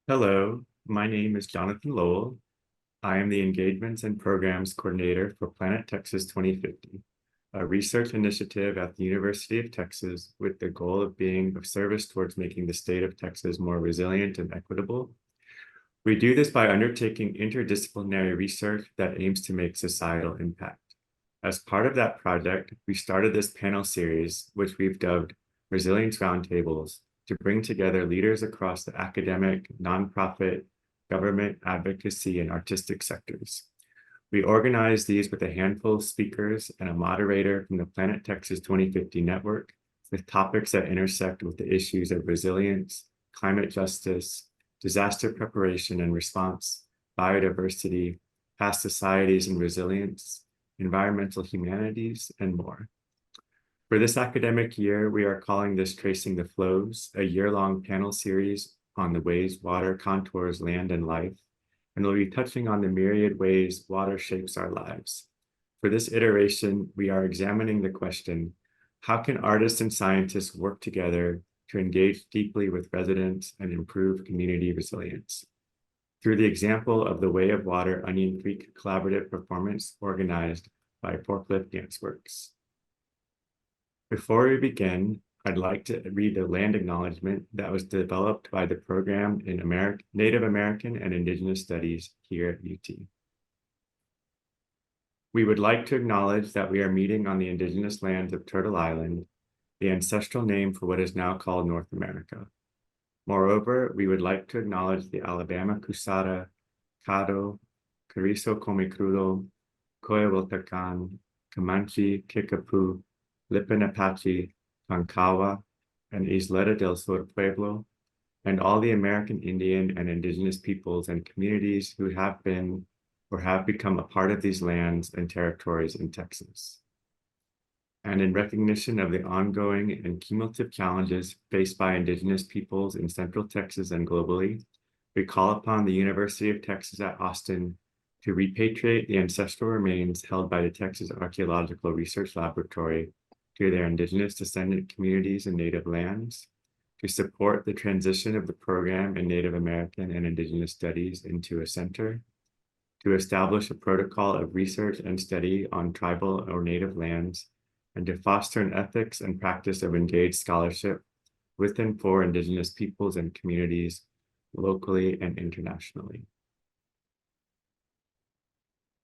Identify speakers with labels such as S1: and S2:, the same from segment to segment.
S1: Hello, my name is Jonathan Lowell. I am the Engagements and Programs Coordinator for Planet Texas 2050, a research initiative at the University of Texas with the goal of being of service towards making the state of Texas more resilient and equitable. We do this by undertaking interdisciplinary research that aims to make societal impact. As part of that project, we started this panel series, which we've dubbed Resilience Roundtables, to bring together leaders across the academic, nonprofit, government, advocacy, and artistic sectors. We organized these with a handful of speakers and a moderator from the Planet Texas 2050 network, with topics that intersect with the issues of resilience, climate justice, disaster preparation and response, biodiversity, past societies and resilience, environmental humanities, and more. For this academic year, we are calling this Tracing the Flows, a year-long panel series on the ways water contours land and life, and we'll be touching on the myriad ways water shapes our lives. For this iteration, we are examining the question, how can artists and scientists work together to engage deeply with residents and improve community resilience? Through the example of the Way of Water Onion Creek collaborative performance organized by Forklift Danceworks. Before we begin, I'd like to read the land acknowledgement that was developed by the program in Native American and Indigenous Studies here at UT. We would like to acknowledge that we are meeting on the indigenous lands of Turtle Island, the ancestral name for what is now called North America. Moreover, we would like to acknowledge the Alabama Cusara, Caddo, Carrizo Comecrudo, Coyahuiltecan, Comanche, Kickapoo, Lipan Apache, Tonkawa, and Isleta del Sur Pueblo, and all the American Indian and Indigenous peoples and communities who have been or have become a part of these lands and territories in Texas. And in recognition of the ongoing and cumulative challenges faced by Indigenous peoples in Central Texas and globally, we call upon the University of Texas at Austin to repatriate the ancestral remains held by the Texas Archaeological Research Laboratory to their Indigenous descendant communities and Native lands, to support the transition of the program in Native American and Indigenous studies into a center, to establish a protocol of research and study on tribal or Native lands, and to foster an ethics and practice of engaged scholarship with and for Indigenous peoples and communities locally and internationally.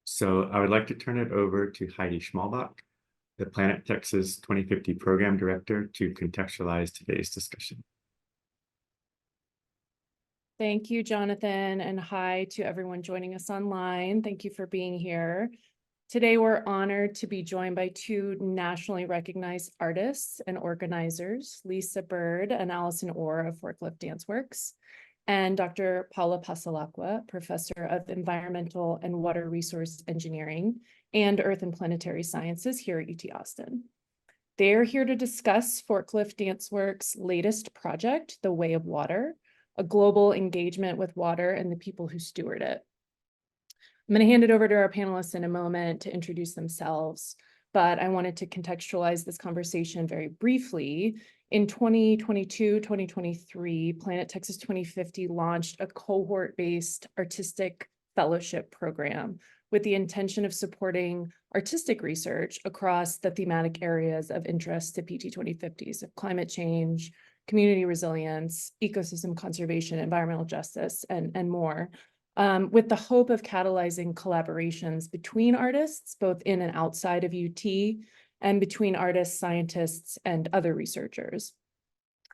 S1: So I would like to turn it over to Heidi Schmalbach, the Planet Texas 2050 Program Director, to contextualize today's discussion.
S2: Thank you, Jonathan, and hi to everyone joining us online. Thank you for being here. Today, we're honored to be joined by two nationally recognized artists and organizers, Lisa Byrd and Allison Orr of Forklift Danceworks, and Dr. Paola Passalacqua, Professor of Environmental and Water Resource Engineering and Earth and Planetary Sciences here at UT Austin. They're here to discuss Forklift Danceworks' latest project, The Way of Water, a global engagement with water and the people who steward it. I'm going to hand it over to our panelists in a moment to introduce themselves, but I wanted to contextualize this conversation very briefly. In 2022-2023, Planet Texas 2050 launched a cohort-based artistic fellowship program with the intention of supporting artistic research across the thematic areas of interest to PT 2050, so climate change, community resilience, ecosystem conservation, environmental justice, and more. With the hope of catalyzing collaborations between artists, both in and outside of UT, and between artists, scientists, and other researchers.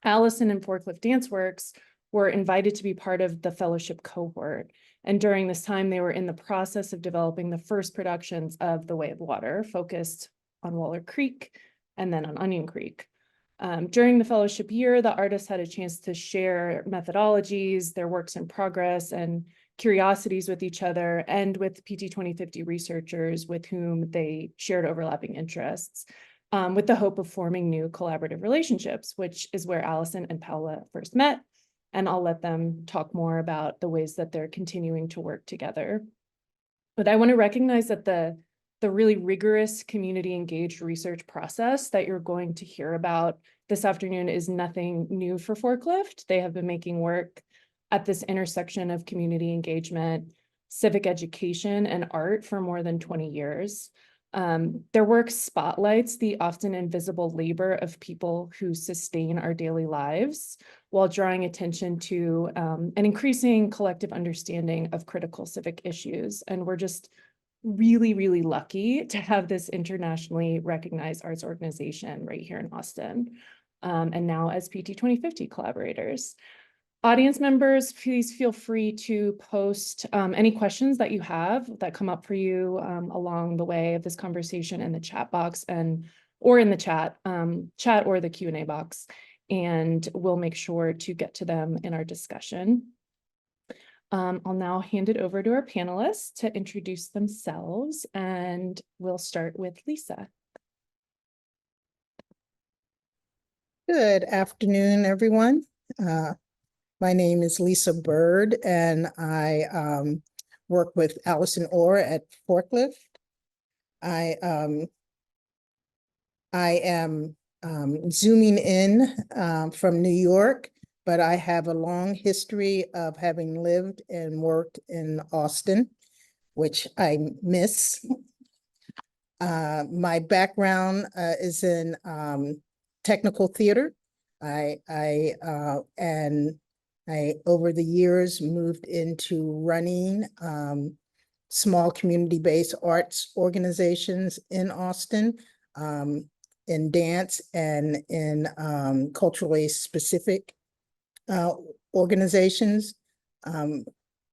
S2: Allison and Forklift Danceworks were invited to be part of the fellowship cohort, and during this time, they were in the process of developing the first productions of The Way of Water, focused on Waller Creek and then on Onion Creek. During the fellowship year, the artists had a chance to share methodologies, their works in progress, and curiosities with each other and with PT 2050 researchers with whom they shared overlapping interests, with the hope of forming new collaborative relationships, which is where Allison and Paola first met. And I'll let them talk more about the ways that they're continuing to work together. But I want to recognize that the really rigorous community engaged research process that you're going to hear about this afternoon is nothing new for Forklift. They have been making work at this intersection of community engagement, civic education, and art for more than 20 years. Their work spotlights the often invisible labor of people who sustain our daily lives while drawing attention to an increasing collective understanding of critical civic issues. And we're just really, really lucky to have this internationally recognized arts organization right here in Austin, and now as PT 2050 collaborators. Audience members, please feel free to post any questions that you have that come up for you along the way of this conversation in the chat box or in the chat or the Q&A box, and we'll make sure to get to them in our discussion. I'll now hand it over to our panelists to introduce themselves, and we'll start with Lisa.
S3: Good afternoon, everyone. My name is Lisa Byrd, and I work with Allison at Forklift. I am zooming in from New York, but I have a long history of having lived and worked in Austin, which I miss. My background is in technical theater. I over the years moved into running small community-based arts organizations in Austin, in dance and in culturally specific organizations.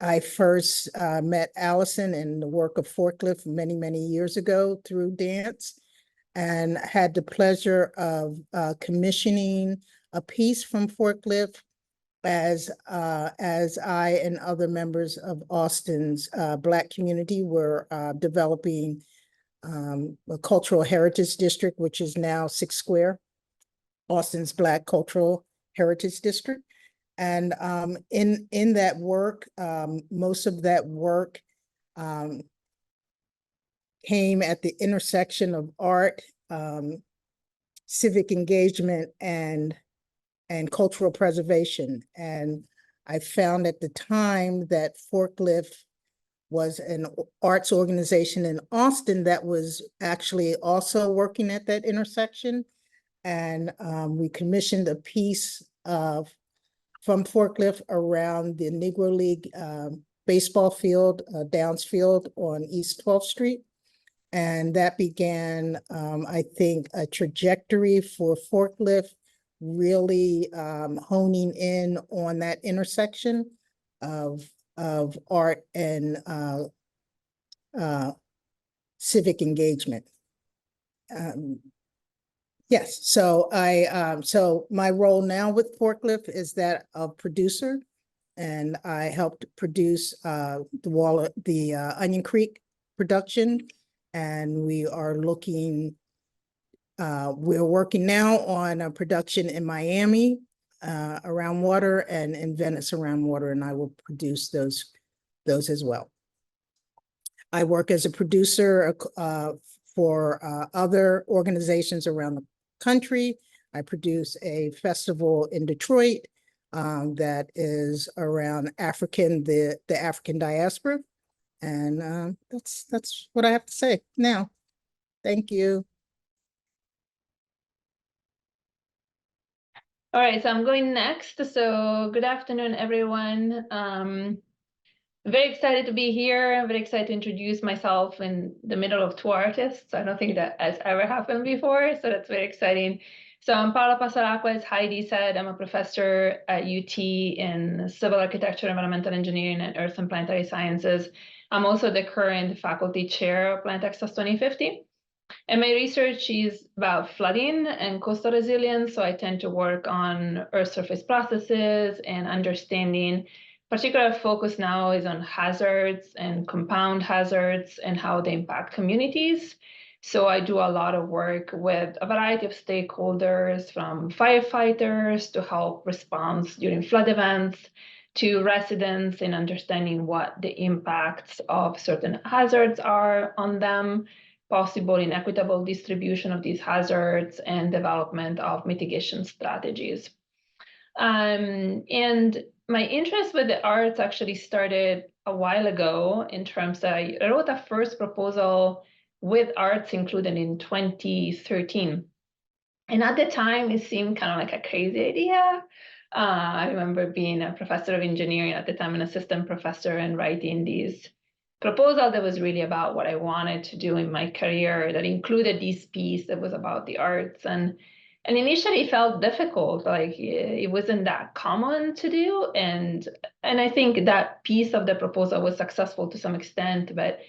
S3: I first met Allison and the work of Forklift many, many years ago through dance, and had the pleasure of commissioning a piece from Forklift as I and other members of Austin's Black community were developing a cultural heritage district, which is now 6 Square, Austin's Black Cultural Heritage District. And in that work, most of that work came at the intersection of art, civic engagement, and cultural preservation. And I found at the time that Forklift was an arts organization in Austin that was actually also working at that intersection. And we commissioned a piece from Forklift around the Negro League baseball field, Downs Field on East 12th Street. And that began, I think, a trajectory for Forklift, really honing in on that intersection of art and civic engagement. Yes, so so my role now with Forklift is that of producer, and I helped produce the Onion Creek production, and we are looking. We're working now on a production in Miami around water, and in Venice around water, and I will produce those as well. I work as a producer for other organizations around the country. I produce a festival in Detroit that is around the African diaspora, and that's what I have to say now. Thank you.
S4: All right, so I'm going next. So good afternoon, everyone. Very excited to be here. I'm very excited to introduce myself in the middle of 2 artists. I don't think that has ever happened before, so that's very exciting. So I'm Paola Passalacqua, as Heidi said. I'm a professor at UT in civil architecture, environmental engineering, and earth and planetary sciences. I'm also the current faculty chair of Planet Texas 2050. And my research is about flooding and coastal resilience, so I tend to work on earth surface processes and understanding. Particular focus now is on hazards and compound hazards and how they impact communities. So I do a lot of work with a variety of stakeholders, from firefighters to help response during flood events, to residents in understanding what the impacts of certain hazards are on them, possible inequitable distribution of these hazards, and development of mitigation strategies. And my interest with the arts actually started a while ago in terms that I wrote a first proposal with arts included in 2013. And at the time, it seemed kind of like a crazy idea. I remember being a professor of engineering at the time, an assistant professor, and writing these proposal that was really about what I wanted to do in my career that included this piece that was about the arts. And initially it felt difficult, like it wasn't that common to do. And I think that piece of the proposal was successful to some extent, but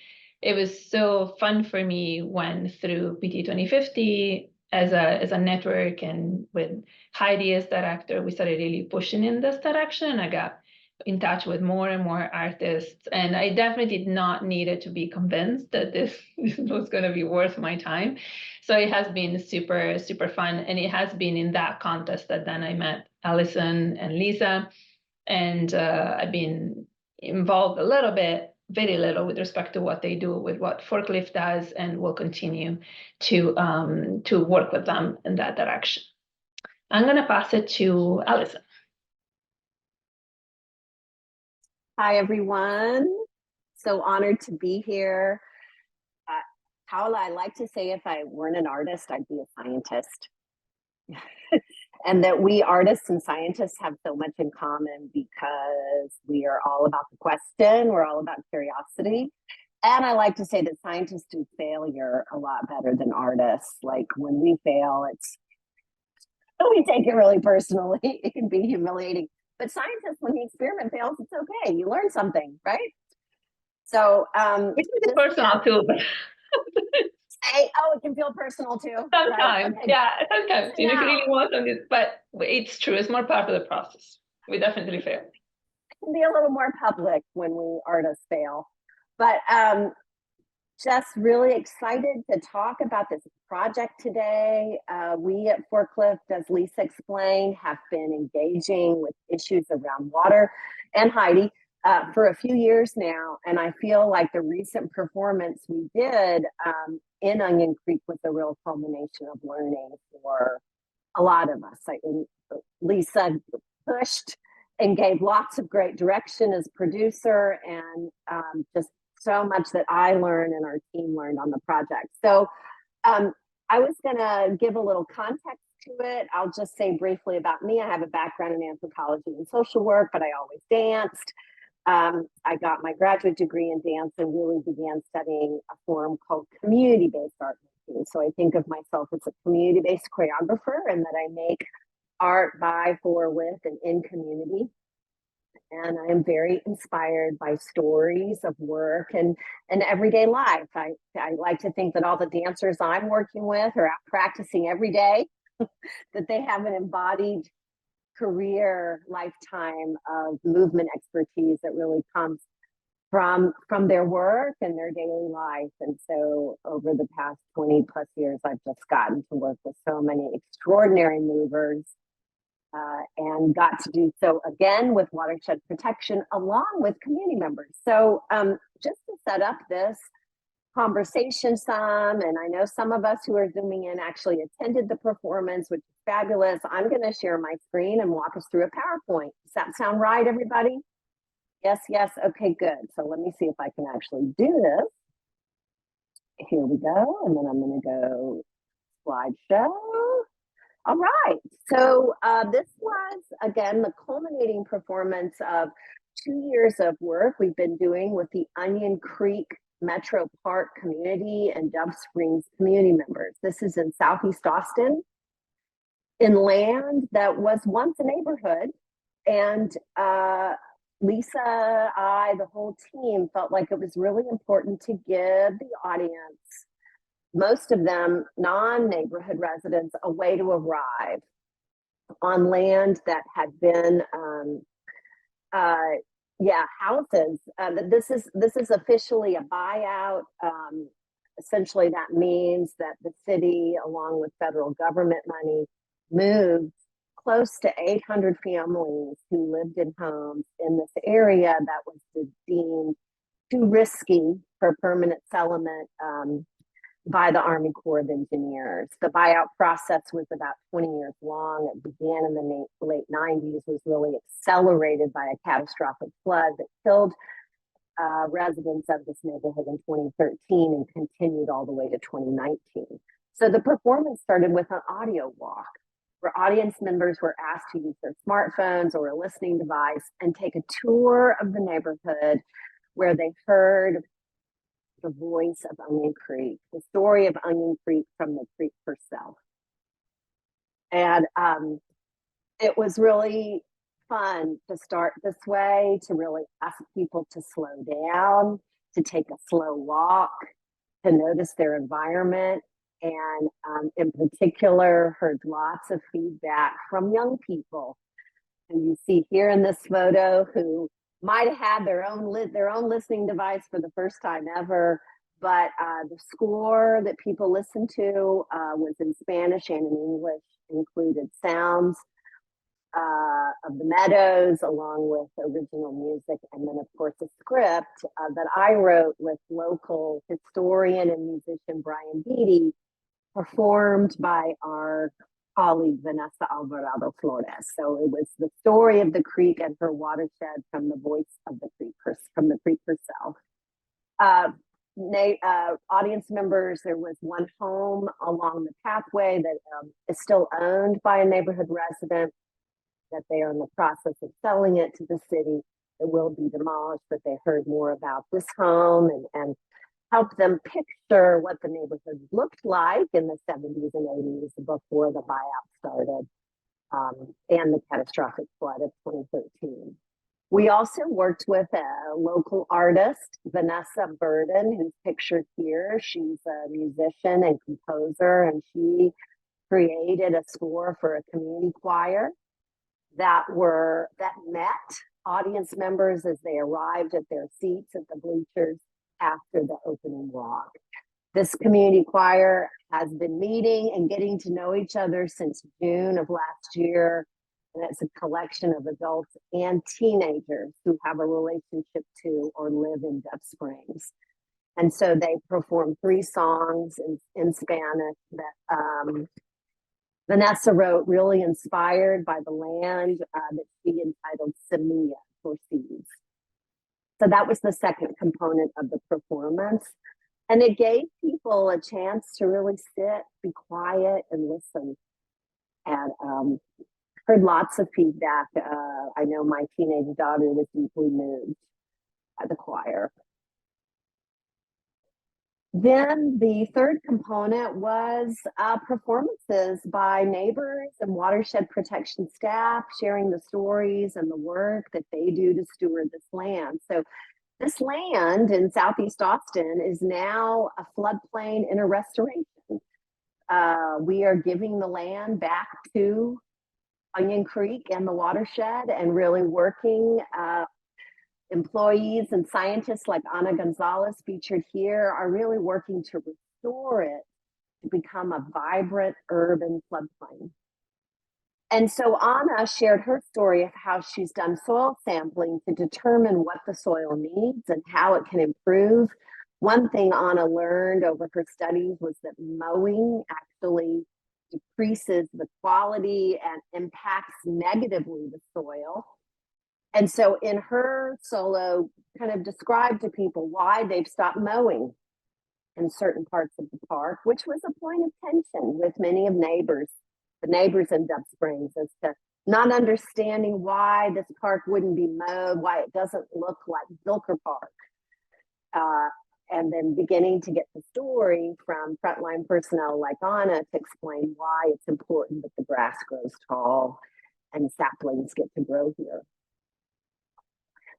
S4: it was so fun for me when through PT 2050 as a network and with Heidi as director, we started really pushing in this direction. I got in touch with more and more artists, and I definitely did not need it to be convinced that this was going to be worth my time. So it has been super, super fun. And it has been in that contest that then I met Allison and Lisa, and I've been involved a little bit, very little, with respect to what they do with what Forklift does, and will continue to work with them in that direction. I'm going to pass it to Allison.
S5: Hi, everyone. So honored to be here. Paola, I like to say if I weren't an artist, I'd be a scientist. And that we artists and scientists have so much in common because we are all about the question, we're all about curiosity. And I like to say that scientists do failure a lot better than artists. Like when we fail, we take it really personally. It can be humiliating. But scientists, when the experiment fails, it's okay. You learn something, right? So
S4: Which is personal too.
S5: it can feel personal too.
S4: Sometimes,
S5: right? Okay.
S4: yeah, sometimes. You know, if you really
S5: Yeah.
S4: want something, but it's true. It's more part of the process. We definitely fail.
S5: It can be a little more public when we artists fail. But just really excited to talk about this project today. We at Forklift, as Lisa explained, have been engaging with issues around water, and Heidi, for a few years now. And I feel like the recent performance we did in Onion Creek was a real culmination of learning for a lot of us. Lisa pushed and gave lots of great direction as producer, and just so much that I learned and our team learned on the project. So I was gonna give a little context to it. I'll just say briefly about me. I have a background in anthropology and social work, but I always danced. I got my graduate degree in dance and really began studying a form called community-based art making. So I think of myself as a community-based choreographer, and that I make art by, for, with, and in community. And I am very inspired by stories of work and everyday life. I like to think that all the dancers I'm working with are out practicing every day, that they have an embodied career lifetime of movement expertise that really comes from their work and their daily life. And so over the past 20 plus years, I've just gotten to work with so many extraordinary movers, and got to do so again with Watershed Protection along with community members. So just to set up this conversation some, and I know some of us who are Zooming in actually attended the performance, which is fabulous. I'm going to share my screen and walk us through a PowerPoint. Does that sound right, everybody? Yes, yes. Okay, good. So let me see if I can actually do this. Here we go. And then I'm going to go slideshow. All right, so this was, again, the culminating performance of 2 years of work we've been doing with the Onion Creek Metro Park community and Dove Springs community members. This is in Southeast Austin, in land that was once a neighborhood. And Lisa, I, the whole team felt like it was really important to give the audience, most of them non-neighborhood residents, a way to arrive on land that had been, houses. This is officially a buyout. Essentially, that means that the city, along with federal government money, moved close to 800 families who lived in homes in this area that was deemed too risky for permanent settlement. by the Army Corps of Engineers. The buyout process was about 20 years long. It began in the late 90s, was really accelerated by a catastrophic flood that killed residents of this neighborhood in 2013 and continued all the way to 2019. So the performance started with an audio walk where audience members were asked to use their smartphones or a listening device and take a tour of the neighborhood where they heard the voice of Onion Creek, the story of Onion Creek from the creek herself. And it was really fun to start this way, to really ask people to slow down, to take a slow walk, to notice their environment. And in particular, heard lots of feedback from young people. And you see here in this photo who might have had their own listening device for the first time ever, but the score that people listened to was in Spanish and in English, included sounds of the meadows along with original music, and then of course a script that I wrote with local historian and musician Brian Beatty, performed by our colleague Vanessa Alvarado Flores. So it was the story of the creek and her watershed from the voice of the creek, from the creek herself. Audience members, there was one home along the pathway that is still owned by a neighborhood resident, that they are in the process of selling it to the city. It will be demolished, but they heard more about this home and help them picture what the neighborhood looked like in the 70s and 80s before the buyout started and the catastrophic flood of 2013. We also worked with a local artist, Vanessa Byrd, who's pictured here. She's a musician and composer, and she created a score for a community choir that met audience members as they arrived at their seats at the bleachers after the opening walk. This community choir has been meeting and getting to know each other since June of last year. And it's a collection of adults and teenagers who have a relationship to or live in Dove Springs. And so they performed 3 songs in Spanish that Vanessa wrote, really inspired by the land that she entitled Semilla, for seeds. So that was the second component of the performance. And it gave people a chance to really sit, be quiet, and listen. And heard lots of feedback. I know my teenage daughter was deeply moved by the choir. Then the third component was performances by neighbors and watershed protection staff, sharing the stories and the work that they do to steward this land. So this land in Southeast Austin is now a floodplain in a restoration. We are giving the land back to Onion Creek and the watershed, and really working employees and scientists like Ana Gonzalez, featured here, are really working to restore it to become a vibrant urban floodplain. And so Ana shared her story of how she's done soil sampling to determine what the soil needs and how it can improve. One thing Ana learned over her studies was that mowing actually decreases the quality and impacts negatively the soil. And so in her solo, kind of described to people why they've stopped mowing in certain parts of the park, which was a point of tension with many of the neighbors in Dove Springs, as to not understanding why this park wouldn't be mowed, why it doesn't look like Zilker Park. And then beginning to get the story from frontline personnel like Ana to explain why it's important that the grass grows tall and saplings get to grow here.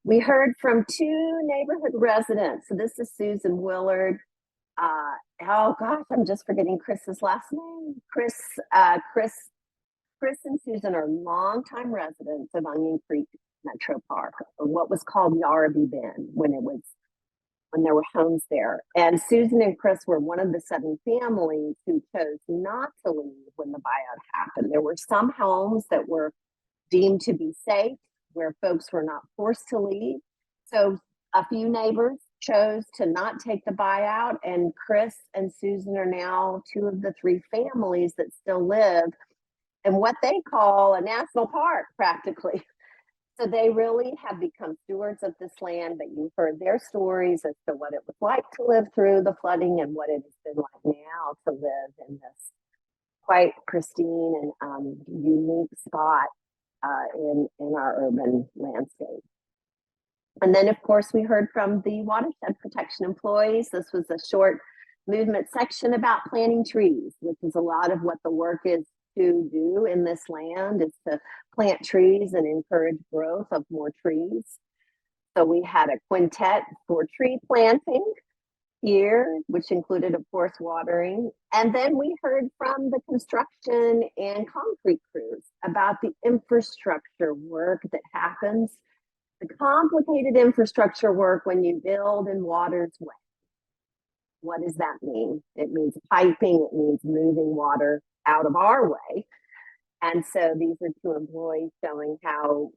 S5: We heard from 2 neighborhood residents. So this is Susan Willard. Oh gosh, I'm just forgetting Chris's last name. Chris and Susan are longtime residents of Onion Creek Metro Park, or what was called Yarby Bend when there were homes there. And Susan and Chris were one of the 7 families who chose not to leave when the buyout happened. There were some homes that were deemed to be safe, where folks were not forced to leave. So a few neighbors chose to not take the buyout, and Chris and Susan are now two of the three families that still live in what they call a national park, practically. So they really have become stewards of this land, but you've heard their stories as to what it was like to live through the flooding and what it has been like now to live in this quite pristine and unique spot in our urban landscape. And then, of course, we heard from the Watershed Protection employees. This was a short movement section about planting trees, which is a lot of what the work is to do in this land, is to plant trees and encourage growth of more trees. So we had a quintet for tree planting here, which included, of course, watering. And then we heard from the construction and concrete crews about the infrastructure work that happens, the complicated infrastructure work when you build in water's way. What does that mean? It means piping, it means moving water out of our way. And so these are two employees showing how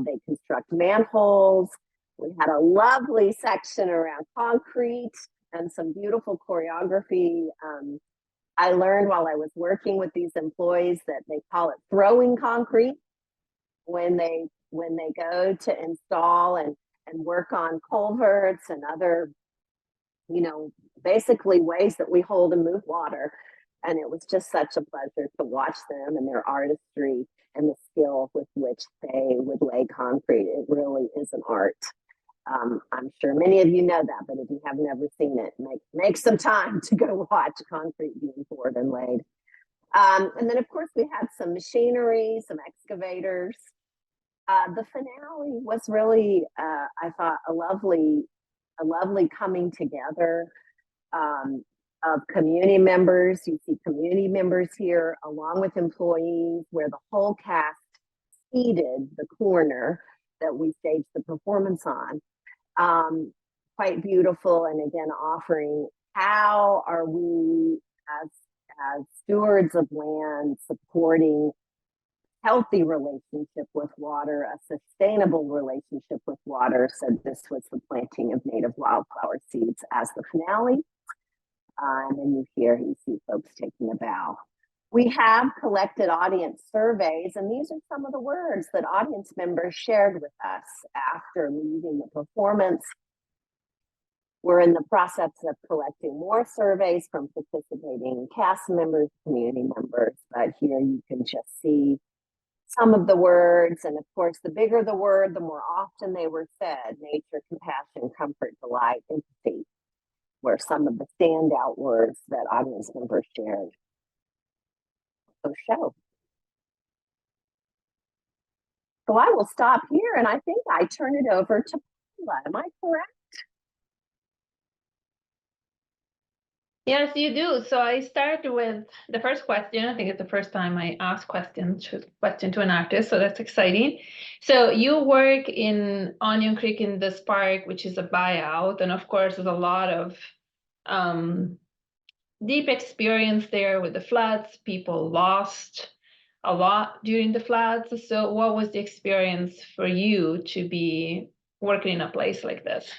S5: they construct manholes. We had a lovely section around concrete and some beautiful choreography. I learned while I was working with these employees that they call it throwing concrete when they go to install and work on culverts and other, basically ways that we hold and move water. And it was just such a pleasure to watch them and their artistry and the skill with which they would lay concrete. It really is an art. I'm sure many of you know that, but if you have never seen it, make some time to go watch concrete being poured and laid. And then, of course, we had some machinery, some excavators. The finale was really, I thought, a lovely coming together of community members. You see community members here along with employees, where the whole cast seated the corner that we staged the performance on. Quite beautiful, and again, offering how are we as stewards of land supporting healthy relationship with water, a sustainable relationship with water. So this was the planting of native wildflower seeds as the finale. And then you see folks taking a bow. We have collected audience surveys, and these are some of the words that audience members shared with us after leaving the performance. We're in the process of collecting more surveys from participating cast members, community members, but here you can just see some of the words. And of course, the bigger the word, the more often they were said: nature, compassion, comfort, delight, empathy were some of the standout words that audience members shared. Show. So I will stop here, and I think I turn it over to Paola. Am I correct?
S4: Yes, you do. So I start with the first question. I think it's the first time I ask question to an artist, so that's exciting. So you work in Onion Creek in this park, which is a buyout, and of course there's a lot of deep experience there with the floods. People lost a lot during the floods. So what was the experience for you to be working in a place like this?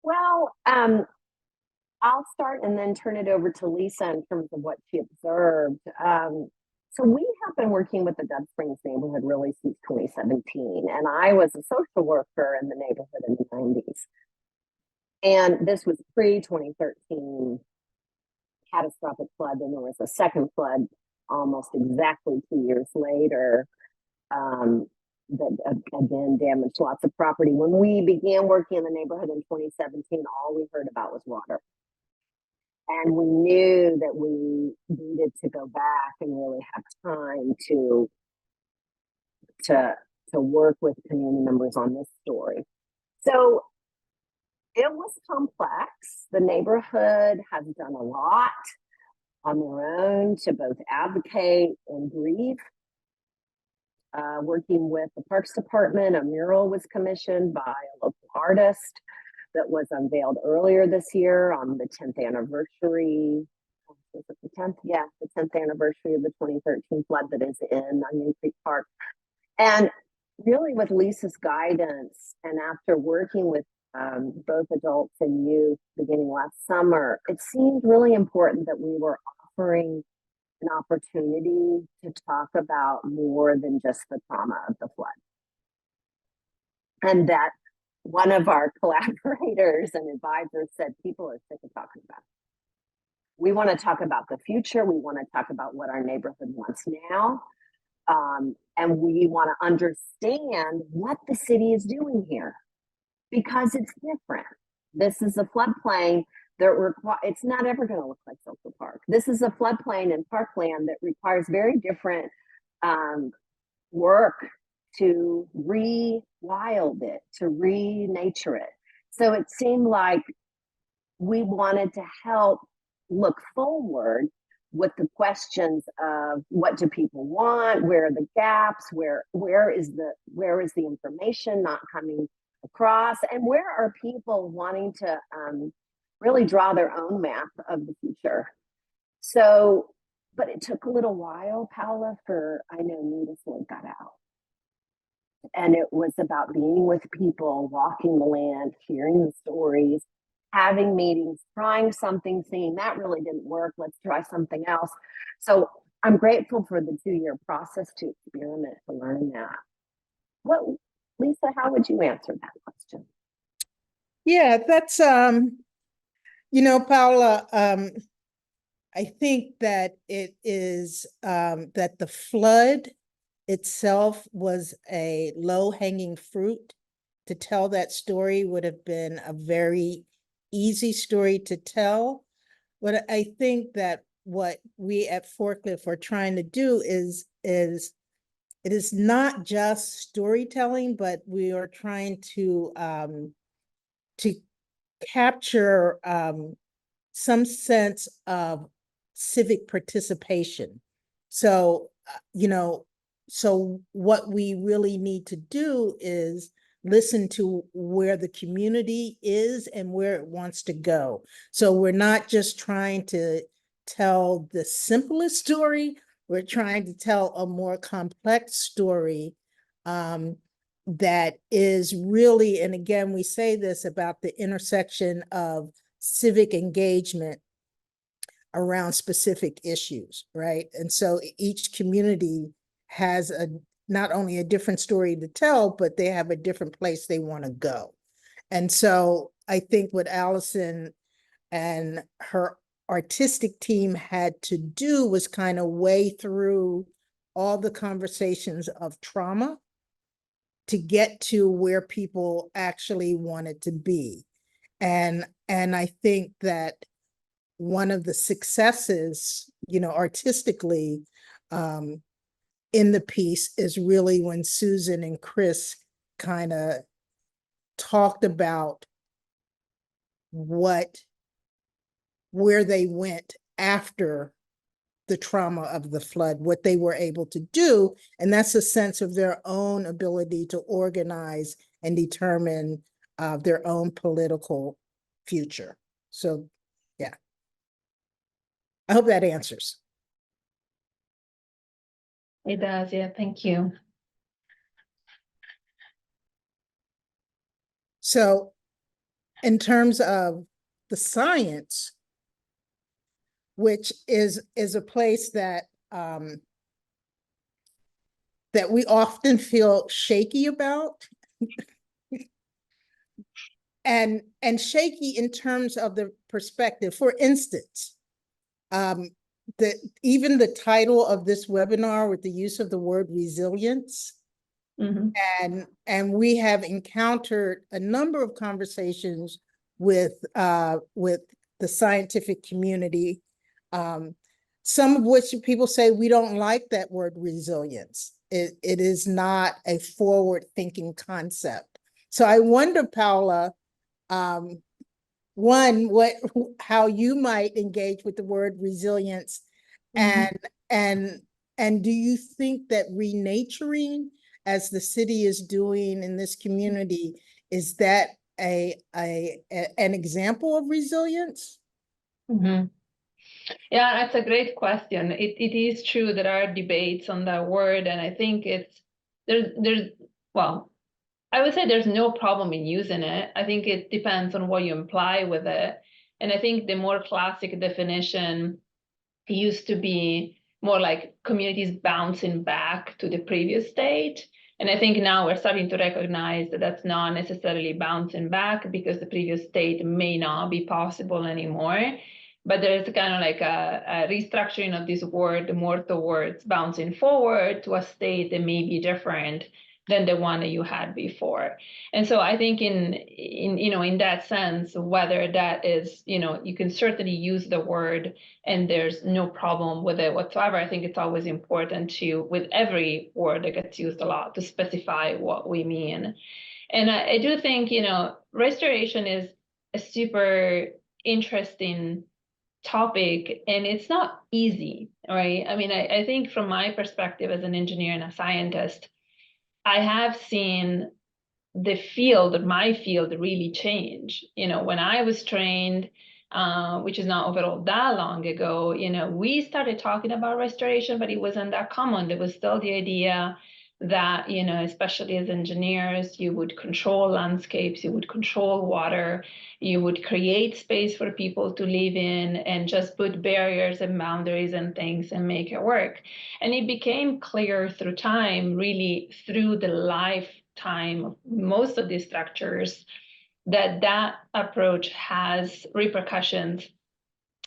S5: Well, I'll start and then turn it over to Lisa in terms of what she observed. So we have been working with the Dove Springs neighborhood really since 2017, and I was a social worker in the neighborhood in the 90s. And this was pre-2013 catastrophic flood, and there was a second flood almost exactly 2 years later that again damaged lots of property. When we began working in the neighborhood in 2017, all we heard about was water. And we knew that we needed to go back and really have time to work with community members on this story. So it was complex. The neighborhood has done a lot on their own to both advocate and grieve. Working with the Parks Department, a mural was commissioned by a local artist that was unveiled earlier this year on the 10th anniversary. Was it the 10th? Yeah, the 10th anniversary of the 2013 flood that is in Onion Creek Park. And really with Lisa's guidance and after working with both adults and youth beginning last summer, it seemed really important that we were offering an opportunity to talk about more than just the trauma of the flood. And that one of our collaborators and advisors said, people are sick of talking about it. We want to talk about the future. We want to talk about what our neighborhood wants now. And we want to understand what the city is doing here because it's different. This is a floodplain that it's not ever going to look like Central Park. This is a floodplain and parkland that requires very different work to re-wild it, to re-nature it. So it seemed like we wanted to help look forward with the questions of what do people want, where are the gaps, where is the information not coming across, and where are people wanting to really draw their own map of the future. So, but it took a little while, Paola, for I know me to sort that out. And it was about being with people, walking the land, hearing the stories, having meetings, trying something, seeing that really didn't work, let's try something else. So I'm grateful for the 2-year process to experiment, to learn that. Lisa, how would you answer that question?
S3: Yeah, that's, Paola, I think that it is, that the flood itself was a low-hanging fruit. To tell that story would have been a very easy story to tell. But I think that what we at Forklift are trying to do is it is not just storytelling, but we are trying to capture some sense of civic participation. So, so what we really need to do is listen to where the community is and where it wants to go. So we're not just trying to tell the simplest story, we're trying to tell a more complex story that is really, and again, we say this about the intersection of civic engagement around specific issues, right? And so each community has not only a different story to tell, but they have a different place they want to go. And so I think what Allison and her artistic team had to do was kind of weigh through all the conversations of trauma to get to where people actually wanted to be. And I think that one of the successes, artistically, in the piece is really when Susan and Chris kind of talked about where they went after the trauma of the flood, what they were able to do. And that's a sense of their own ability to organize and determine their own political future. So, yeah. I hope that answers.
S4: It does, yeah, thank you.
S3: So in terms of the science, which is a place that that we often feel shaky about, and shaky in terms of the perspective. For instance, even the title of this webinar with the use of the word resilience, and we have encountered a number of conversations with the scientific community, some of which people say we don't like that word resilience. It is not a forward-thinking concept. So I wonder, Paola, one, how you might engage with the word resilience, and do you think that renaturing, as the city is doing in this community, is that an example of resilience?
S4: Yeah, that's a great question. It is true there are debates on that word, and I think there's well, I would say there's no problem in using it. I think it depends on what you imply with it. And I think the more classic definition used to be more like communities bouncing back to the previous state. And I think now we're starting to recognize that that's not necessarily bouncing back, because the previous state may not be possible anymore. But there's kind of like a restructuring of this word more towards bouncing forward to a state that may be different than the one that you had before. And so I think in that sense, whether that is, you can certainly use the word and there's no problem with it whatsoever. I think it's always important to, with every word that gets used a lot, to specify what we mean. And I do think, restoration is a super interesting topic, and it's not easy, right? I mean, I think from my perspective as an engineer and a scientist, I have seen my field really change. When I was trained, which is not overall that long ago, we started talking about restoration, but it wasn't that common. There was still the idea that, especially as engineers, you would control landscapes, you would control water, you would create space for people to live in and just put barriers and boundaries and things and make it work. And it became clear through time, really through the lifetime of most of these structures, that approach has repercussions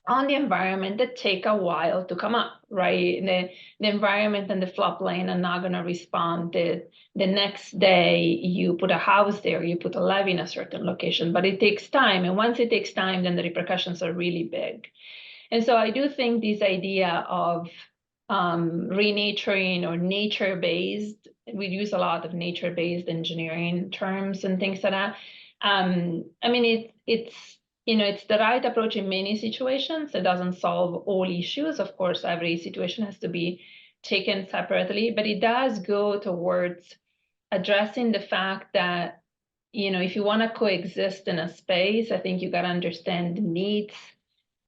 S4: on the environment that take a while to come up, right? The environment and the floodplain are not going to respond the next day you put a house there, you put a levee in a certain location, but it takes time. And once it takes time, then the repercussions are really big. And so I do think this idea of renaturing or nature-based, we use a lot of nature-based engineering terms and things like that. I mean, it's the right approach in many situations. It doesn't solve all issues. Of course, every situation has to be taken separately, but it does go towards addressing the fact that, if you want to coexist in a space, I think you got to understand the needs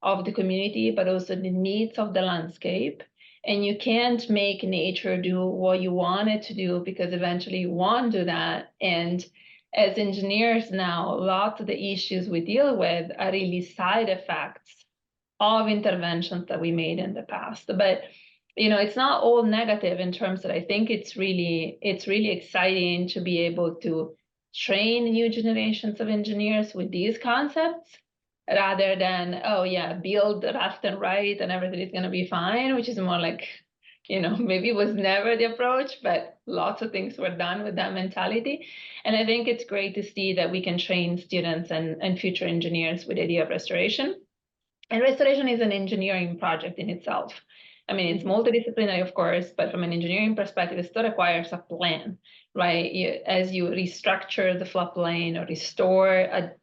S4: of the community, but also the needs of the landscape. And you can't make nature do what you want it to do, because eventually you won't do that. And as engineers now, lots of the issues we deal with are really side effects of interventions that we made in the past. But it's not all negative in terms that I think it's really exciting to be able to train new generations of engineers with these concepts, rather than, oh yeah, build left and right and everything is going to be fine, which is more like, maybe it was never the approach, but lots of things were done with that mentality. And I think it's great to see that we can train students and future engineers with the idea of restoration. And restoration is an engineering project in itself. I mean, it's multidisciplinary, of course, but from an engineering perspective, it still requires a plan, right? As you restructure the floodplain or restore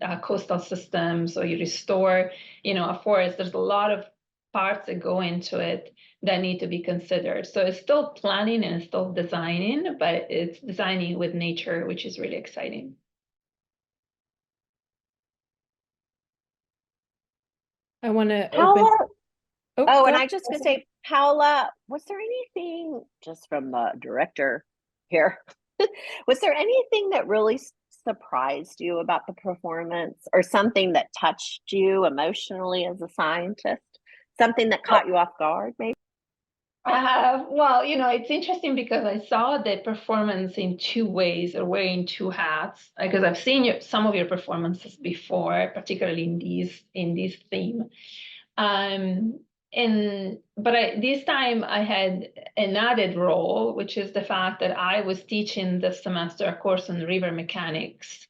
S4: a coastal system, so you restore, a forest, there's a lot of parts that go into it that need to be considered. So it's still planning and it's still designing, but it's designing with nature, which is really exciting.
S2: I want to open.
S5: Paola,
S2: Oh,
S5: and
S2: go
S5: I
S2: ahead.
S5: just gonna say, Paola, was there anything, just from the director here, was there anything that really surprised you about the performance, or something that touched you emotionally as a scientist? Something that caught you off guard, maybe?
S4: Well, it's interesting because I saw the performance in two ways, or wearing two hats, because I've seen some of your performances before, particularly in this theme. This time I had an added role, which is the fact that I was teaching this semester a course on river mechanics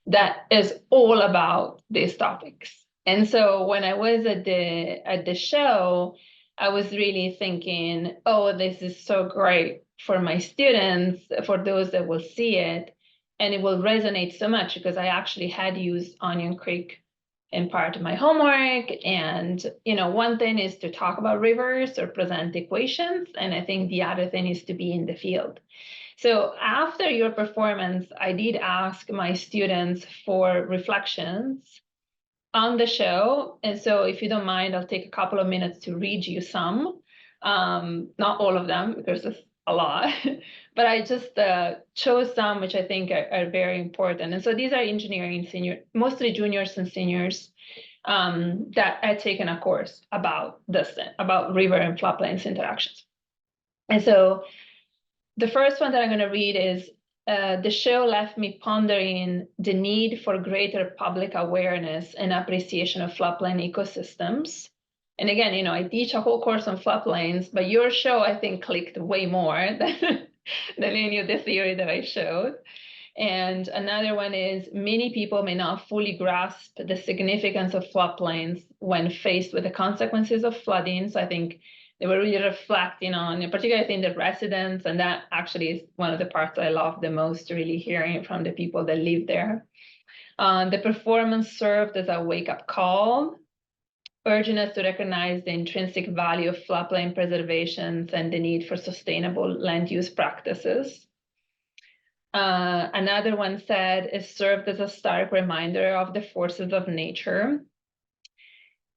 S4: that is all about these topics. And so when I was at the show, I was really thinking, oh, this is so great for my students, for those that will see it, and it will resonate so much, because I actually had used Onion Creek in part of my homework. And, one thing is to talk about rivers or present equations, and I think the other thing is to be in the field. So after your performance, I did ask my students for reflections on the show. And so if you don't mind, I'll take a couple of minutes to read you some, not all of them, because there's a lot, but I just chose some which I think are very important. And so these are engineering mostly juniors and seniors that had taken a course about about river and floodplains interactions. And so the first one that I'm going to read is the show left me pondering the need for greater public awareness and appreciation of floodplain ecosystems. And again, I teach a whole course on floodplains, but your show, I think, clicked way more than any of the theory that I showed. And another one is many people may not fully grasp the significance of floodplains when faced with the consequences of flooding. So I think they were really reflecting on, particularly I think the residents, and that actually is one of the parts I love the most, really hearing from the people that live there. The performance served as a wake-up call, urging us to recognize the intrinsic value of floodplain preservation and the need for sustainable land use practices. Another one said it served as a stark reminder of the forces of nature.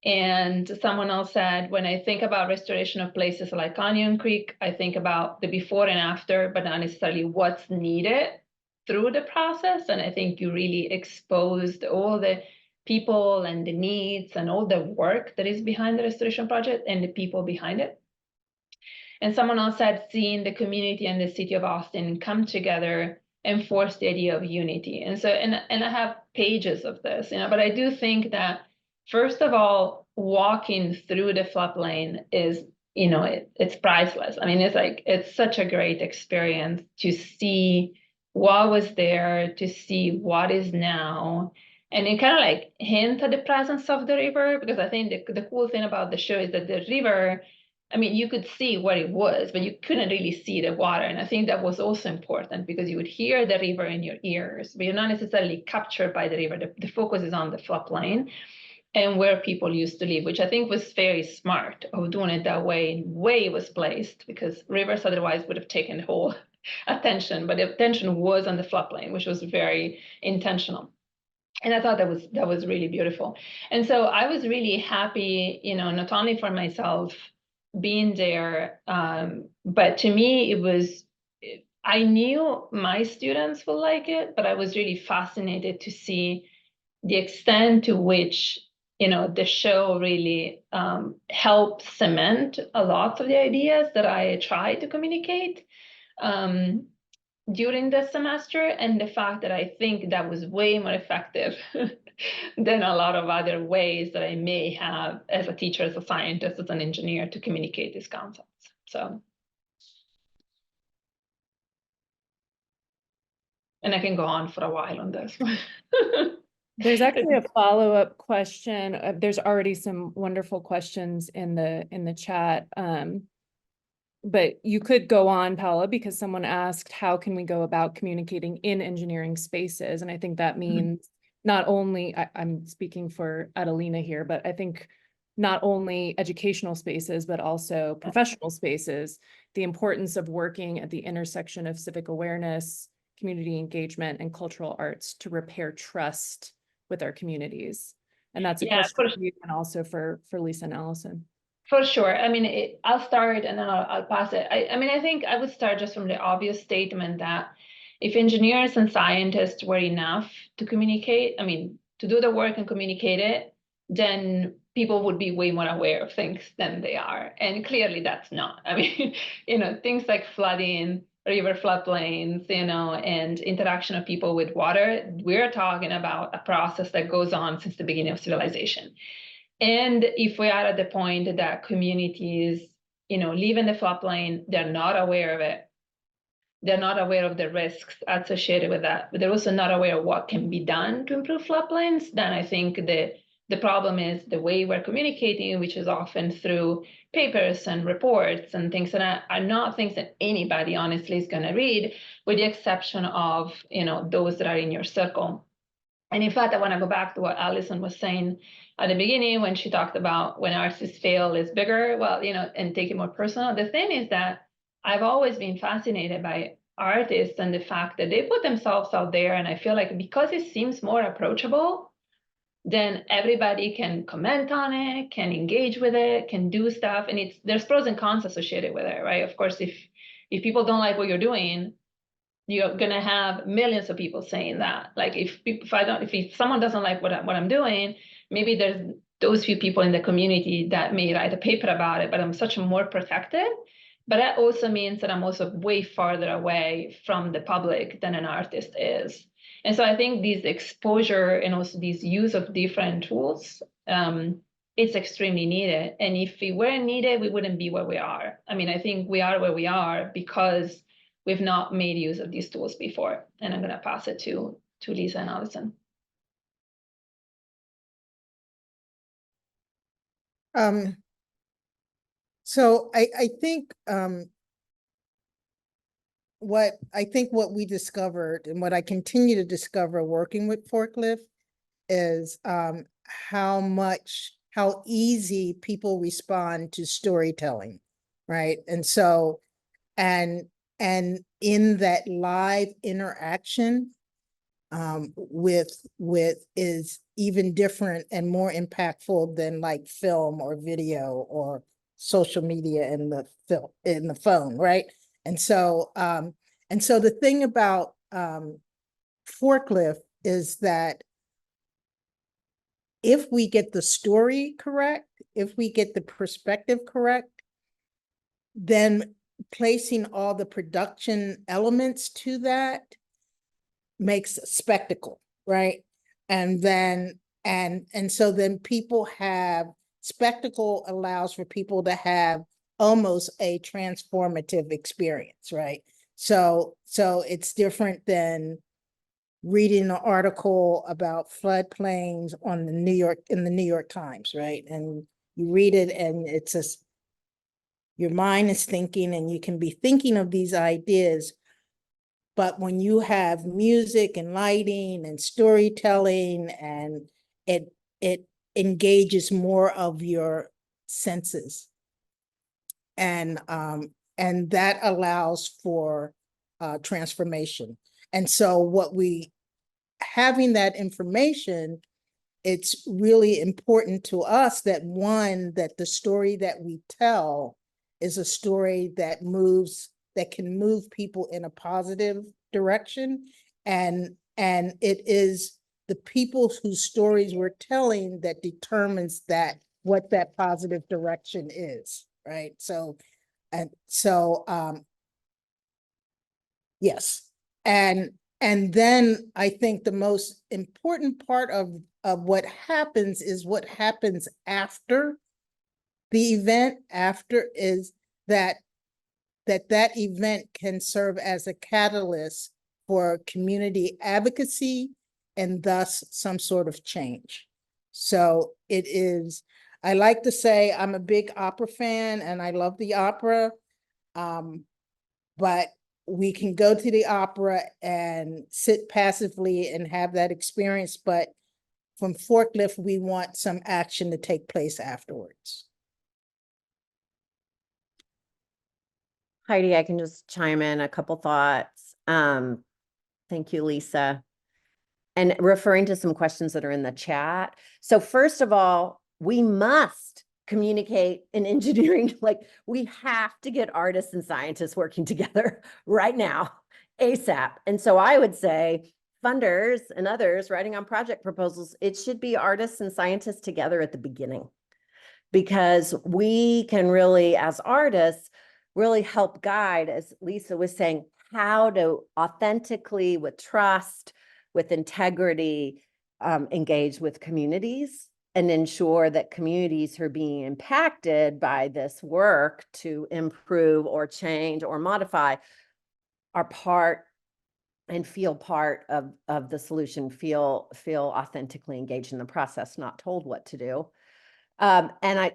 S4: And someone else said, when I think about restoration of places like Onion Creek, I think about the before and after, but not necessarily what's needed through the process. And I think you really exposed all the people and the needs and all the work that is behind the restoration project and the people behind it. And someone else said, seeing the community and the city of Austin come together and force the idea of unity. And so, and I have pages of this, but I do think that, first of all, walking through the floodplain is, it's priceless. I mean, it's such a great experience to see what was there, to see what is now, and it kind of like hint at the presence of the river, because I think the cool thing about the show is that the river, I mean, you could see what it was, but you couldn't really see the water. And I think that was also important because you would hear the river in your ears, but you're not necessarily captured by the river. The focus is on the floodplain and where people used to live, which I think was very smart of doing it that way, and way it was placed, because rivers otherwise would have taken the whole attention, but the attention was on the floodplain, which was very intentional. And I thought that was really beautiful. And so I was really happy, not only for myself being there, but to me, I knew my students will like it, but I was really fascinated to see the extent to which, the show really helped cement a lot of the ideas that I tried to communicate during the semester, and the fact that I think that was way more effective than a lot of other ways that I may have as a teacher, as a scientist, as an engineer to communicate these concepts. So, and I can go on for a while on this.
S2: There's actually a follow-up question. There's already some wonderful questions in the chat. But you could go on, Paola, because someone asked, how can we go about communicating in engineering spaces? And I think that means not only, I'm speaking for Adelina here, but I think not only educational spaces, but also professional spaces, the importance of working at the intersection of civic awareness, community engagement, and cultural arts to repair trust with our communities. And that's a question for you and also for Lisa and Allison.
S4: For sure. I mean, I'll start and then I'll pass it. I mean, I think I would start just from the obvious statement that if engineers and scientists were enough to communicate, I mean, to do the work and communicate it, then people would be way more aware of things than they are. And clearly that's not. I mean, things like flooding, river floodplains, and interaction of people with water, we're talking about a process that goes on since the beginning of civilization. And if we are at the point that communities, live in the floodplain, they're not aware of it. They're not aware of the risks associated with that, but they're also not aware of what can be done to improve floodplains. Then I think the problem is the way we're communicating, which is often through papers and reports and things that are not things that anybody honestly is going to read, with the exception of, those that are in your circle. And in fact, I want to go back to what Allison was saying at the beginning when she talked about when artists fail is bigger, well, and take it more personal. The thing is that I've always been fascinated by artists and the fact that they put themselves out there. And I feel like because it seems more approachable, then everybody can comment on it, can engage with it, can do stuff. And there's pros and cons associated with it, right? Of course, if if people don't like what you're doing, you're gonna have millions of people saying that. Like if someone doesn't like what I'm doing, maybe there's those few people in the community that may write a paper about it, but I'm such more protected. But that also means that I'm also way farther away from the public than an artist is. And so I think this exposure and also this use of different tools, it's extremely needed. And if it weren't needed, we wouldn't be where we are. I mean, I think we are where we are because we've not made use of these tools before. And I'm going to pass it to Lisa and Allison.
S3: So I think what we discovered and what I continue to discover working with Forklift is how easy people respond to storytelling, right? And so, and in that live interaction with is even different and more impactful than like film or video or social media in the phone, right? And so the thing about Forklift is that if we get the story correct, if we get the perspective correct, then placing all the production elements to that makes a spectacle, right? And so then people have spectacle allows for people to have almost a transformative experience, right? So it's different than reading an article about floodplains in the New York Times, right? And you read it and it's just, your mind is thinking and you can be thinking of these ideas. But when you have music and lighting and storytelling, and it engages more of your senses. And that allows for transformation. And so having that information, it's really important to us that the story that we tell is a story that can move people in a positive direction. And it is the people whose stories we're telling that determines what that positive direction is, right? Yes. And then I think the most important part of what happens is what happens after the event, is that event can serve as a catalyst for community advocacy and thus some sort of change. So I like to say I'm a big opera fan and I love the opera, but we can go to the opera and sit passively and have that experience, but from Forklift, we want some action to take place afterwards.
S6: Heidi, I can just chime in a couple thoughts. Thank you, Lisa. And referring to some questions that are in the chat. So first of all, we must communicate in engineering, like we have to get artists and scientists working together right now, ASAP. And so I would say funders and others writing on project proposals, it should be artists and scientists together at the beginning, because we can really, as artists, really help guide, as Lisa was saying, how to authentically, with trust, with integrity, engage with communities and ensure that communities who are being impacted by this work to improve or change or modify are part and feel part of the solution, feel authentically engaged in the process, not told what to do.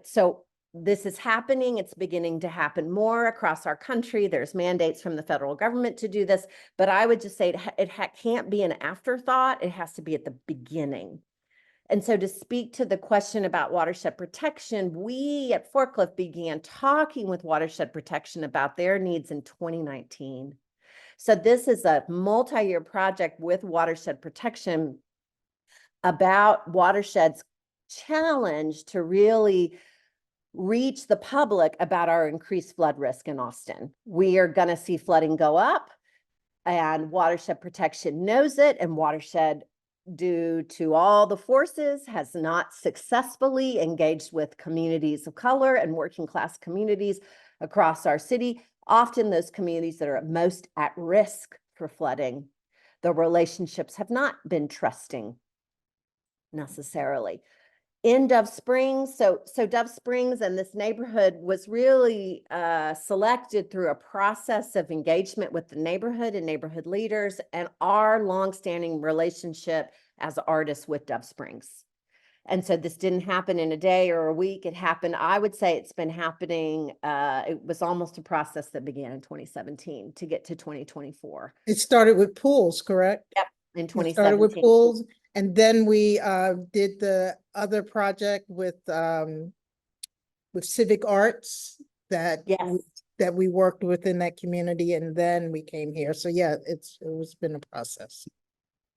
S6: So this is happening. It's beginning to happen more across our country. There's mandates from the federal government to do this, but I would just say it can't be an afterthought. It has to be at the beginning. And so to speak to the question about watershed protection, we at Forklift began talking with Watershed Protection about their needs in 2019. So this is a multi-year project with Watershed Protection about watersheds challenge to really reach the public about our increased flood risk in Austin. We are going to see flooding go up, and Watershed Protection knows it, and Watershed, due to all the forces, has not successfully engaged with communities of color and working class communities across our city, often those communities that are most at risk for flooding. The relationships have not been trusting necessarily. In Dove Springs, so Dove Springs and this neighborhood was really selected through a process of engagement with the neighborhood and neighborhood leaders and our longstanding relationship as artists with Dove Springs. And so this didn't happen in a day or a week. It happened, I would say it's been happening, it was almost a process that began in 2017 to get to 2024.
S3: It started with pools, correct?
S6: Yep, in
S3: It started with
S6: 2017.
S3: pools, and then we did the other project with civic arts that
S6: Yes.
S3: that we worked within that community, and then we came here. So yeah, it's been a process.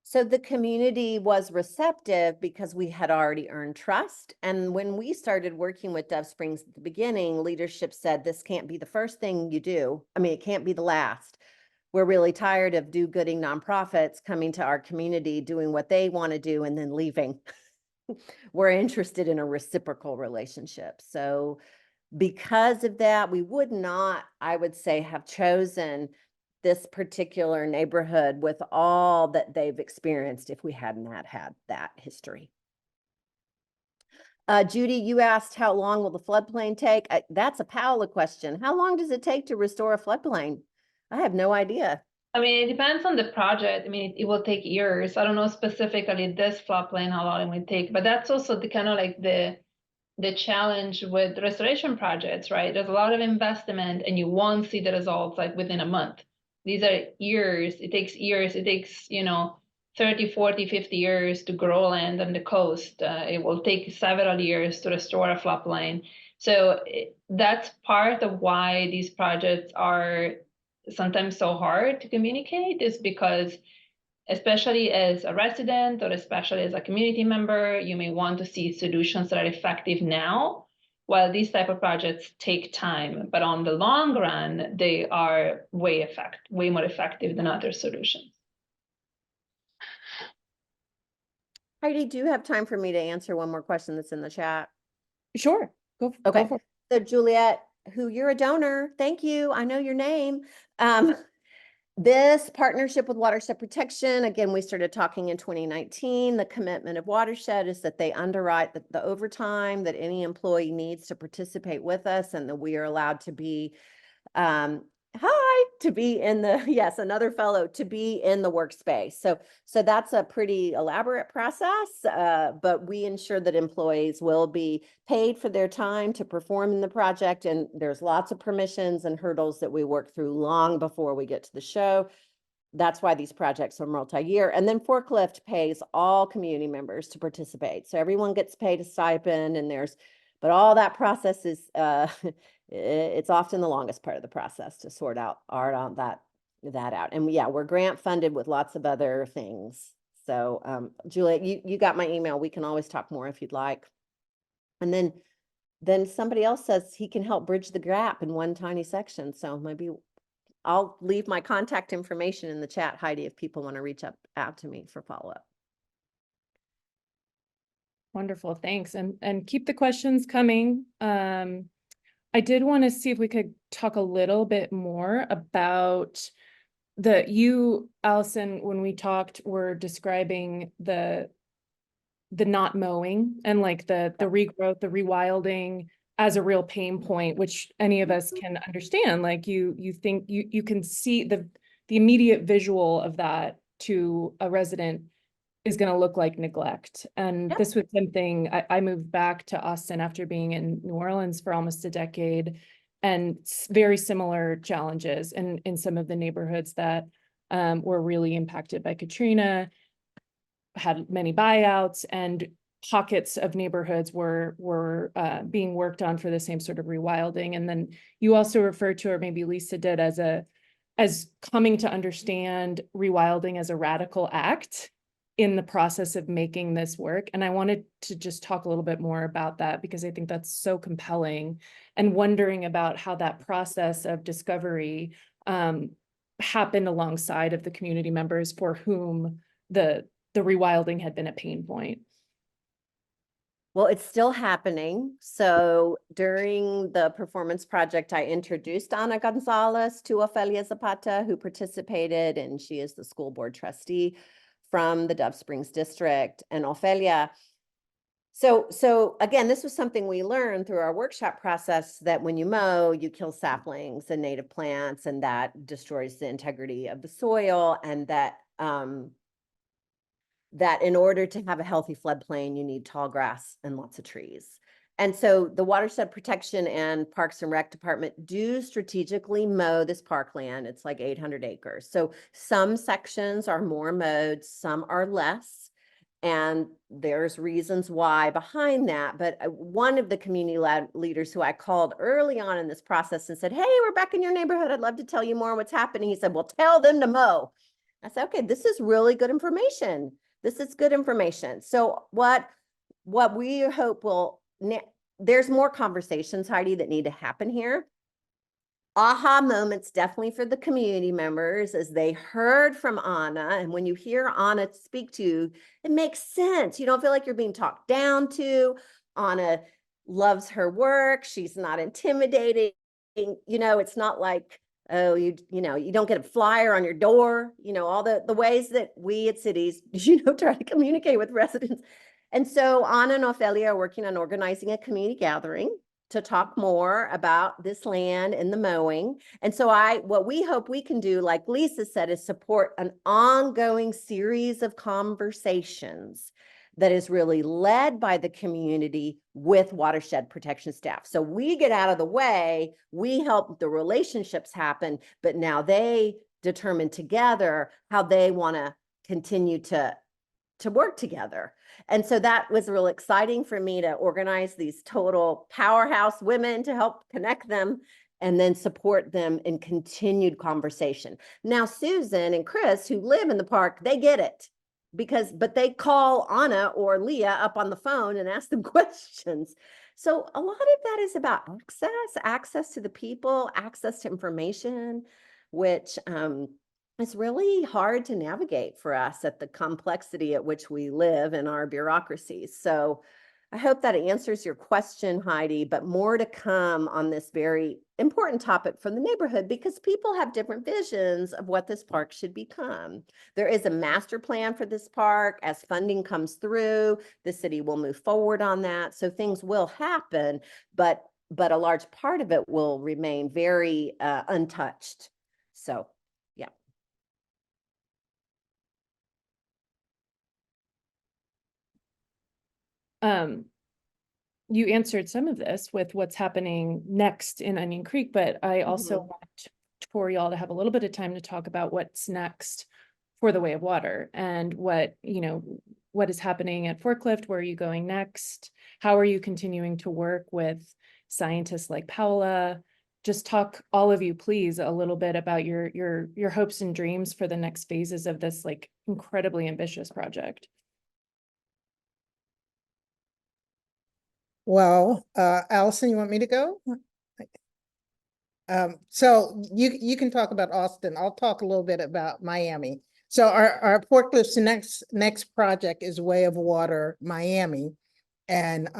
S6: So the community was receptive because we had already earned trust. And when we started working with Dove Springs at the beginning, leadership said, this can't be the first thing you do. I mean, it can't be the last. We're really tired of do-gooding nonprofits coming to our community, doing what they want to do and then leaving. We're interested in a reciprocal relationship. So because of that, we would not, I would say, have chosen this particular neighborhood with all that they've experienced if we hadn't had that history. Judy, you asked how long will the floodplain take? That's a Paola question. How long does it take to restore a floodplain? I have no idea.
S4: I mean, it depends on the project. I mean, it will take years. I don't know specifically this floodplain, how long it will take, but that's also the kind of like the challenge with restoration projects, right? There's a lot of investment and you won't see the results like within a month. These are years. It takes years. It takes, 30, 40, 50 years to grow land on the coast. It will take several years to restore a floodplain. So that's part of why these projects are sometimes so hard to communicate, is because especially as a resident or especially as a community member, you may want to see solutions that are effective now, while these type of projects take time. But on the long run, they are way more effective than other solutions.
S6: Heidi, do you have time for me to answer one more question that's in the chat?
S2: Sure. Go
S6: Okay.
S2: for it.
S6: So Juliet, who you're a donor, thank you. I know your name. This partnership with Watershed Protection, again, we started talking in 2019. The commitment of Watershed is that they underwrite the overtime that any employee needs to participate with us, and that we are allowed to be, to be in the, yes, another fellow, to be in the workspace. So that's a pretty elaborate process, but we ensure that employees will be paid for their time to perform in the project. And there's lots of permissions and hurdles that we work through long before we get to the show. That's why these projects are multi-year. And then Forklift pays all community members to participate. So everyone gets paid a stipend, and but all that process is, it's often the longest part of the process to sort out that out. And yeah, we're grant funded with lots of other things. So Juliet, you got my email. We can always talk more if you'd like. And then somebody else says he can help bridge the gap in one tiny section. So maybe I'll leave my contact information in the chat, Heidi, if people want to reach out to me for follow-up.
S2: Wonderful, thanks. And keep the questions coming. I did want to see if we could talk a little bit more about Allison, when we talked, were describing the not mowing and like the regrowth, the rewilding as a real pain point, which any of us can understand. Like you think you can see the immediate visual of that to a resident is going to look like neglect. And
S6: Yep.
S2: This was something I moved back to Austin after being in New Orleans for almost a decade, and very similar challenges in some of the neighborhoods that were really impacted by Katrina, had many buyouts, and pockets of neighborhoods were being worked on for the same sort of rewilding. And then you also referred to, or maybe Lisa did, as coming to understand rewilding as a radical act. in the process of making this work. And I wanted to just talk a little bit more about that because I think that's so compelling, and wondering about how that process of discovery happened alongside of the community members for whom the rewilding had been a pain point.
S6: Well, it's still happening. So during the performance project, I introduced Ana Gonzalez to Ofelia Zapata, who participated, and she is the school board trustee from the Dove Springs district. And Ofelia, so again, this was something we learned through our workshop process, that when you mow, you kill saplings and native plants, and that destroys the integrity of the soil, and that that in order to have a healthy floodplain, you need tall grass and lots of trees. And so the Watershed Protection and Parks and Rec Department do strategically mow this parkland. It's like 800 acres. So some sections are more mowed, some are less. And there's reasons why behind that. But one of the community leaders who I called early on in this process and said, hey, we're back in your neighborhood. I'd love to tell you more what's happening. He said, well, tell them to mow. I said, okay, this is really good information. This is good information. So what we hope will, there's more conversations, Heidi, that need to happen here. Aha moments definitely for the community members as they heard from Ana. And when you hear Ana speak to you, it makes sense. You don't feel like you're being talked down to. Ana loves her work. She's not intimidating. You know, it's not like, oh, you don't get a flyer on your door, all the ways that we at cities, try to communicate with residents. And so Ana and Ofelia are working on organizing a community gathering to talk more about this land and the mowing. And so what we hope we can do, like Lisa said, is support an ongoing series of conversations that is really led by the community with watershed protection staff. So we get out of the way, we help the relationships happen, but now they determine together how they want to continue to work together. And so that was real exciting for me to organize these total powerhouse women to help connect them and then support them in continued conversation. Now, Susan and Chris, who live in the park, they get it. But they call Ana or Leah up on the phone and ask them questions. So a lot of that is about access to the people, access to information, which is really hard to navigate for us at the complexity at which we live in our bureaucracies. So I hope that answers your question, Heidi, but more to come on this very important topic from the neighborhood, because people have different visions of what this park should become. There is a master plan for this park. As funding comes through, the city will move forward on that. So things will happen, but a large part of it will remain very untouched. So, yeah.
S2: You answered some of this with what's happening next in Onion Creek, but I also want for y'all to have a little bit of time to talk about what's next for the Way of Water and what is happening at Forklift. Where are you going next? How are you continuing to work with scientists like Paola? Just talk, all of you, please, a little bit about your hopes and dreams for the next phases of this like incredibly ambitious project.
S3: Well, Allison, you want me to go? So you can talk about Austin. I'll talk a little bit about Miami. So our Forklift's next project is Way of Water Miami. And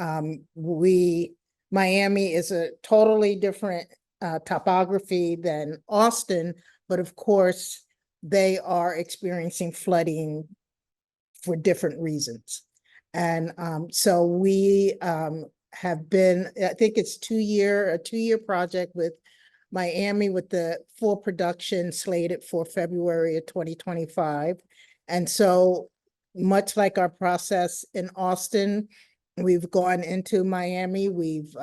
S3: Miami is a totally different topography than Austin, but of course they are experiencing flooding for different reasons. And so we have been, I think it's a two-year project with Miami, with the full production slated for February of 2025. And so much like our process in Austin, we've gone into Miami, we've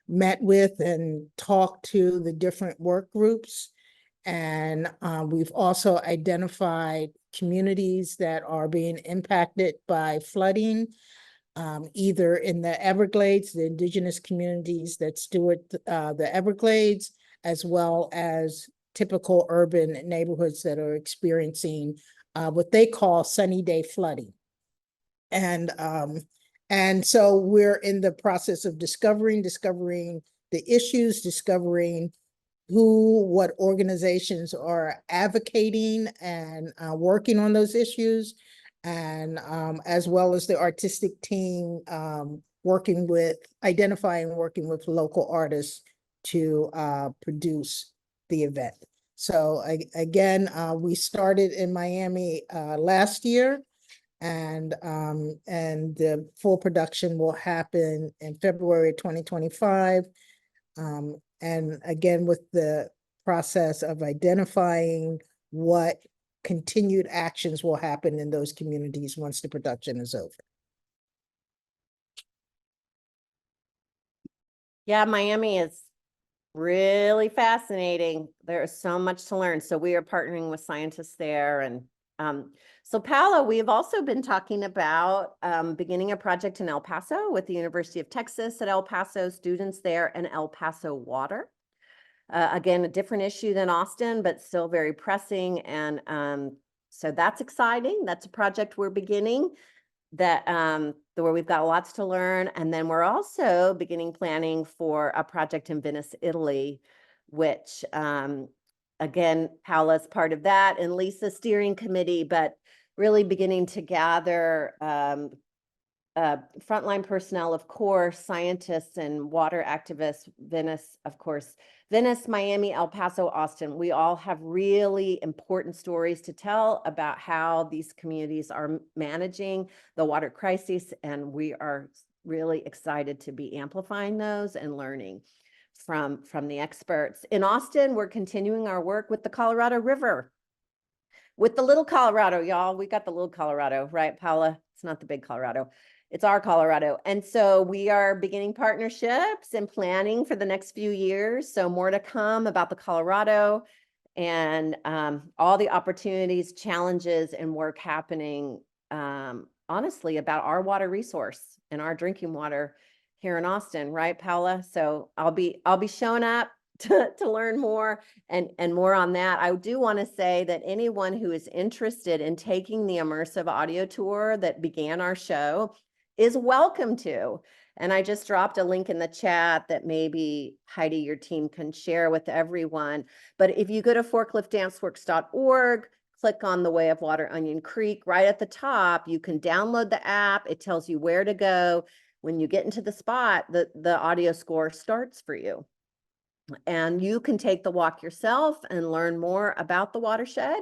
S3: met with and talked to the different work groups. And we've also identified communities that are being impacted by flooding, either in the Everglades, the indigenous communities that steward the Everglades, as well as typical urban neighborhoods that are experiencing what they call sunny day flooding. And so we're in the process of discovering the issues, discovering what organizations are advocating and working on those issues, and as well as the artistic team working with local artists to produce the event. So again, we started in Miami last year, and the full production will happen in February 2025. And again, with the process of identifying what continued actions will happen in those communities once the production is over.
S6: Yeah, Miami is really fascinating. There's so much to learn. So we are partnering with scientists there. And so Paola, we've also been talking about beginning a project in El Paso with the University of Texas at El Paso, students there, and El Paso Water. Again, a different issue than Austin, but still very pressing. And so that's exciting. That's a project we're beginning where we've got lots to learn. And then we're also beginning planning for a project in Venice, Italy, which again, Paola's part of that and Lisa's steering committee, but really beginning to gather frontline personnel, of course, scientists and water activists, Venice, of course, Venice, Miami, El Paso, Austin. We all have really important stories to tell about how these communities are managing the water crisis, and we are really excited to be amplifying those and learning from the experts. In Austin, we're continuing our work with the Colorado River, with the little Colorado, y'all. We got the little Colorado, right, Paola? It's not the big Colorado. It's our Colorado. And so we are beginning partnerships and planning for the next few years. So more to come about the Colorado and all the opportunities, challenges, and work happening, honestly, about our water resource and our drinking water here in Austin, right, Paola? So I'll be showing up to learn more and more on that. I do want to say that anyone who is interested in taking the immersive audio tour that began our show is welcome to. And I just dropped a link in the chat that maybe Heidi, your team, can share with everyone. But if you go to forkliftdanceworks.org, click on the Way of Water Onion Creek, right at the top, you can download the app. It tells you where to go. When you get into the spot, the audio score starts for you. And you can take the walk yourself and learn more about the watershed.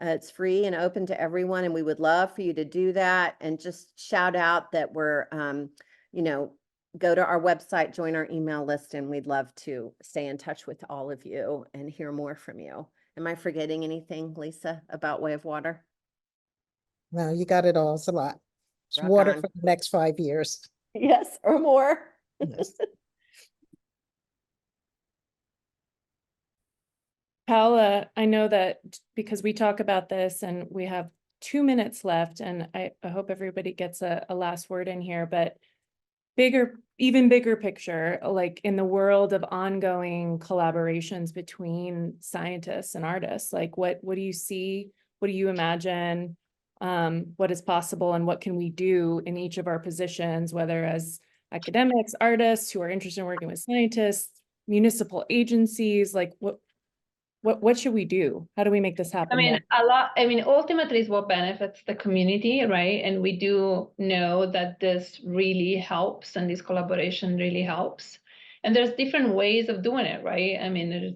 S6: It's free and open to everyone, and we would love for you to do that. And just shout out that we're, go to our website, join our email list, and we'd love to stay in touch with all of you and hear more from you. Am I forgetting anything, Lisa, about Way of Water?
S3: No, you got it all. It's a lot. It's
S6: Rock
S3: water
S6: on.
S3: for the next 5 years.
S6: Yes, or more.
S3: Yes.
S2: Paola, I know that because we talk about this and we have 2 minutes left, and I hope everybody gets a last word in here, but even bigger picture, like in the world of ongoing collaborations between scientists and artists, like what do you see? What do you imagine? What is possible, and what can we do in each of our positions, whether as academics, artists who are interested in working with scientists, municipal agencies, like what should we do? How do we make this happen?
S4: Ultimately is what benefits the community, right? And we do know that this really helps, and this collaboration really helps. And there's different ways of doing it, right?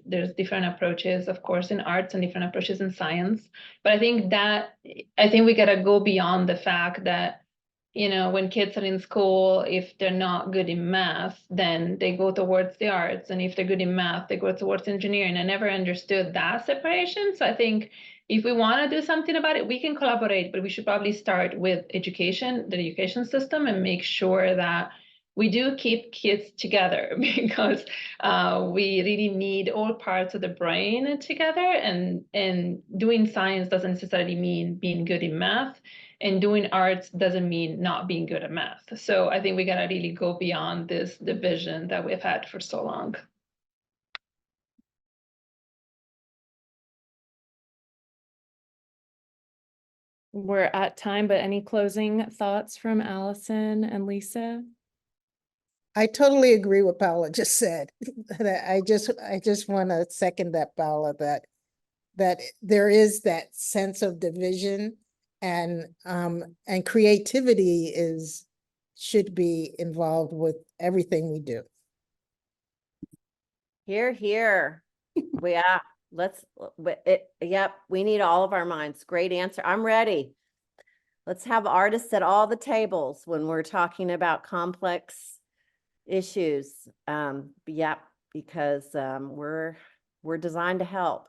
S4: There's different approaches, of course, in arts and different approaches in science. But I think we gotta go beyond the fact that, when kids are in school, if they're not good in math, then they go towards the arts. And if they're good in math, they go towards engineering. I never understood that separation. So I think if we want to do something about it, we can collaborate, but we should probably start with education, the education system, and make sure that we do keep kids together, because we really need all parts of the brain together. And doing science doesn't necessarily mean being good in math. And doing arts doesn't mean not being good at math. So I think we gotta really go beyond this division that we've had for so long.
S2: We're at time, but any closing thoughts from Allison and Lisa?
S3: I totally agree with Paola just said. That I just want to second that, Paola, that there is that sense of division and creativity should be involved with everything we do.
S6: Here, here. Yeah, yep, we need all of our minds. Great answer. I'm ready. Let's have artists at all the tables when we're talking about complex issues. Yeah, because we're designed to help.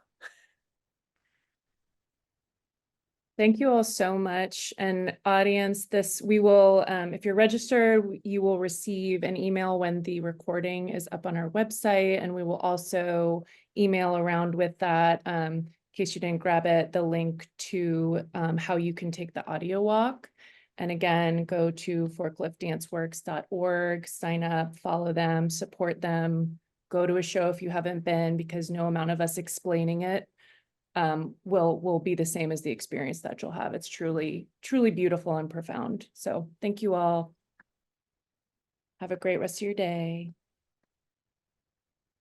S2: Thank you all so much. And audience, we will, if you're registered, you will receive an email when the recording is up on our website. And we will also email around with that, in case you didn't grab it, the link to how you can take the audio walk. And again, go to forkliftdanceworks.org, sign up, follow them, support them, go to a show if you haven't been, because no amount of us explaining it will be the same as the experience that you'll have. It's truly, truly beautiful and profound. So thank you all. Have a great rest of your day.